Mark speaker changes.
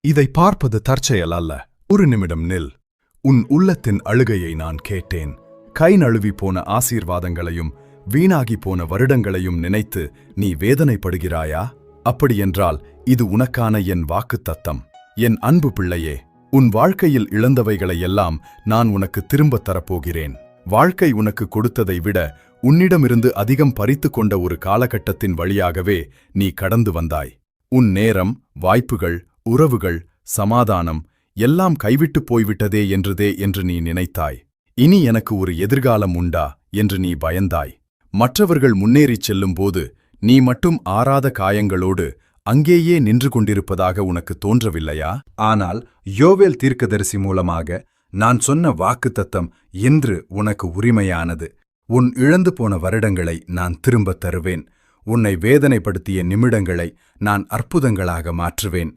Speaker 1: இதை பார்ப்பது தற்செயல் அல்ல. ஒரு நிமிடம் நில். உன் உள்ளத்தின் அழுகையை நான் கேட்டேன். கை நழுவி போன ஆசீர்வாதங்களையும் வீணாகி போன வருடங்களையும் நினைத்து நீ வேதனைப்படுகிறாயா? அப்படியென்றால் இது உனக்கான என் வாக்குத்தத்தம். என் அன்பு பிள்ளையே, உன் வாழ்க்கையில் இழந்தவைகளையெல்லாம் நான் உனக்கு திரும்பத் தரப்போகிறேன். வாழ்க்கை உனக்கு கொடுத்ததை விட உன்னிடமிருந்து அதிகம் பறித்து கொண்ட ஒரு காலகட்டத்தின் வழியாகவே நீ கடந்து வந்தாய். உன் நேரம், வாய்ப்புகள், உறவுகள், சமாதானம் எல்லாம் கைவிட்டு போய்விட்டதே என்று நீ நினைத்தாய். இனி எனக்கு ஒரு எதிர்காலம் உண்டா என்று நீ பயந்தாய். மற்றவர்கள் முன்னேறிச் செல்லும்போது நீ மட்டும் ஆறாத காயங்களோடு அங்கேயே நின்று கொண்டிருப்பதாக உனக்கு தோன்றவில்லையா? ஆனால் யோவேல் தீர்க்கதரிசி மூலமாக நான் சொன்ன வாக்குத்தத்தம் இன்று உனக்கு உரிமையானது. உன் இழந்து போன வருடங்களை நான் திரும்பத் தருவேன். உன்னை வேதனைப்படுத்திய நிமிடங்களை நான் அற்புதங்களாக மாற்றுவேன்.